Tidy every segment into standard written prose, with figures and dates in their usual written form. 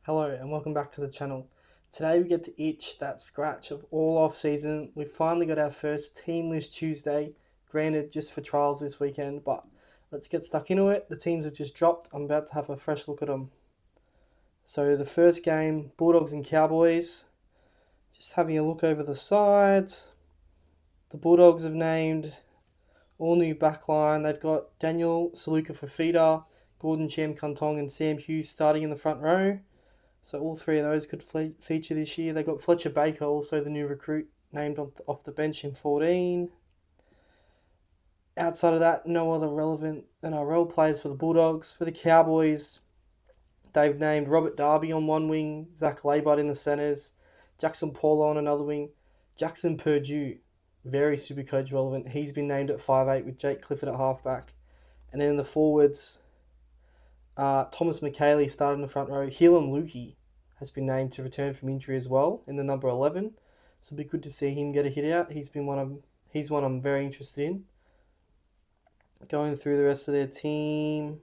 Hello and welcome back to the channel. Today we get to itch that scratch of all off season. We finally got our first team list Tuesday, granted just for trials this weekend, but let's get stuck into it. The teams have just dropped. I'm about to have a fresh look at them. So the first game, Bulldogs and Cowboys. Just having a look over the sides. The Bulldogs have named all new backline. They've got Daniel Saluka Fafita, Gordon Cham Kuntong and Sam Hughes starting in the front row. So all three of those could feature this year. They got Fletcher Baker, also the new recruit, named off the bench in 14. Outside of that, no other relevant NRL players for the Bulldogs. For the Cowboys, they've named Robert Darby on one wing, Zach Laybud in the centres, Jackson Paulo on another wing, Jackson Purdue, very SuperCoach relevant. He's been named at 5'8" with Jake Clifford at halfback. And then in the forwards, Thomas McKaylee started in the front row. Helam Lukey has been named to return from injury as well in the number 11. So it'll be good to see him get a hit out. He's one I'm very interested in. Going through the rest of their team,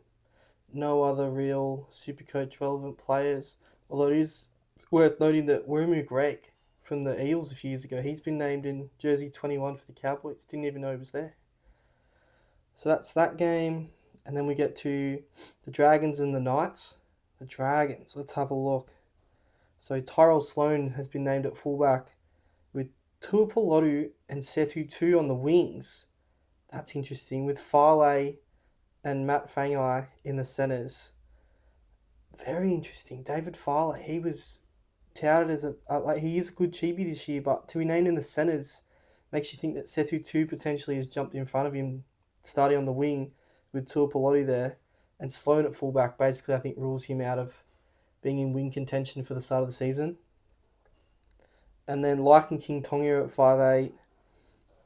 no other real SuperCoach relevant players. Although it is worth noting that Wormu Greg from the Eels a few years ago, he's been named in jersey 21 for the Cowboys. Didn't even know he was there. So that's that game. And then we get to the Dragons and the Knights. The Dragons, let's have a look. So Tyrell Sloan has been named at fullback with Tuapolotu and Setu 2 on the wings. That's interesting. With Farley and Matt Fangai in the centres. Very interesting. David Farley, he was touted as he is a good cheapie this year, but to be named in the centres makes you think that Setu 2 potentially has jumped in front of him, starting on the wing with Tuapolotu there, and Sloan at fullback basically I think rules him out of being in wing contention for the start of the season. And then Lycan King Tonga at 5'8".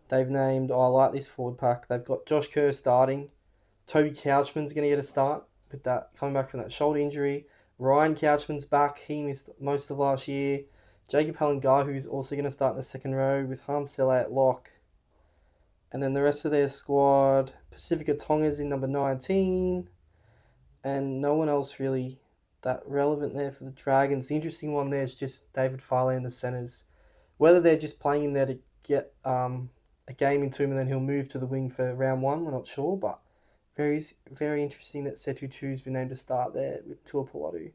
They've named, I like this forward pack. They've got Josh Kerr starting. Toby Couchman's going to get a start with that, coming back from that shoulder injury. Ryan Couchman's back. He missed most of last year. Jacob Halengar, who's also going to start in the second row with Harmsella at lock. And then the rest of their squad, Pacifica Tonga's in number 19. And no one else really that relevant there for the Dragons. The interesting one there is just David Farley in the centres. Whether they're just playing him there to get a game into him and then he'll move to the wing for round one, we're not sure. But very, very interesting that Setu 2's been named to start there with Tuapolotu.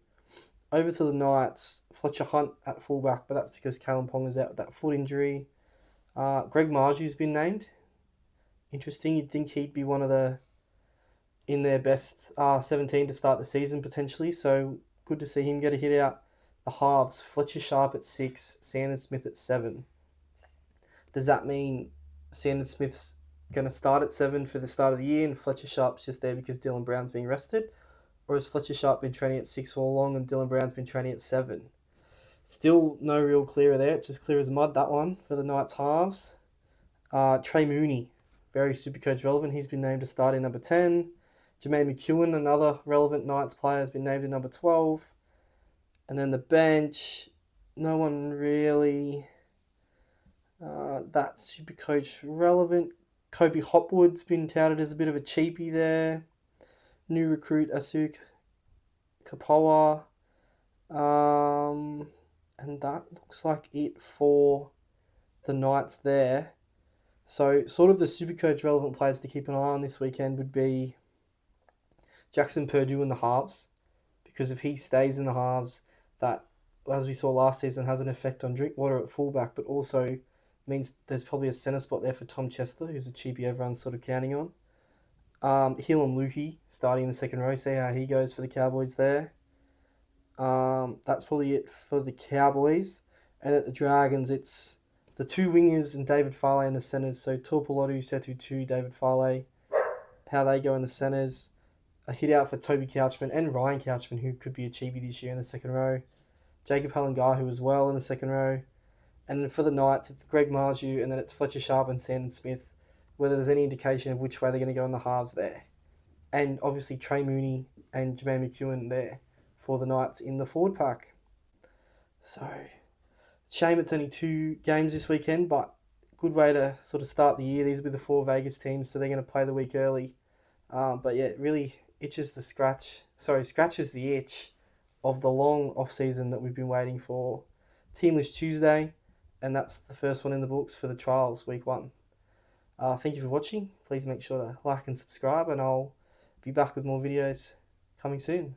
Over to the Knights, Fletcher Hunt at fullback, but that's because Kalen Ponga's out with that foot injury. Greg Marju's been named. Interesting. You'd think he'd be one of the in their best 17 to start the season potentially. So good to see him get a hit out. The halves, Fletcher Sharp at 6, Sandon Smith at 7. Does that mean Sandon Smith's going to start at 7 for the start of the year and Fletcher Sharp's just there because Dylan Brown's being rested? Or has Fletcher Sharp been training at 6 all along and Dylan Brown's been training at 7? Still no real clearer there. It's as clear as mud, that one, for the Knights halves. Trey Mooney, very SuperCoach relevant. He's been named to start in number 10. Jermaine McEwen, another relevant Knights player, has been named in number 12. And then the bench, no one really that SuperCoach relevant. Kobe Hopwood's been touted as a bit of a cheapie there. New recruit Asuk Kapoa. And that looks like it for the Knights there. So sort of the SuperCoach relevant players to keep an eye on this weekend would be Jackson Purdue in the halves, because if he stays in the halves, that, as we saw last season, has an effect on Drinkwater at fullback, but also means there's probably a centre spot there for Tom Chester, who's a cheapie everyone's sort of counting on. Helam Lukey starting in the second row, see how he goes for the Cowboys there. That's probably it for the Cowboys. And at the Dragons, it's the two wingers and David Farley in the centres. So Tuapolotu, Setu 2, David Farley, how they go in the centres. A hit out for Toby Couchman and Ryan Couchman, who could be a cheapie this year in the second row. Jacob Halengar, as well in the second row. And then for the Knights, it's Greg Marju, and then it's Fletcher Sharp and Sandon Smith, whether there's any indication of which way they're going to go in the halves there. And obviously Trey Mooney and Jermaine McEwen there for the Knights in the forward pack. So, shame it's only 2 games this weekend, but good way to sort of start the year. These will be the 4 Vegas teams, so they're going to play the week early. But yeah, it really scratches the itch of the long off season that we've been waiting for. Team list Tuesday, and that's the first one in the books for the trials week 1. Thank you for watching. Please make sure to like and subscribe, and I'll be back with more videos coming soon.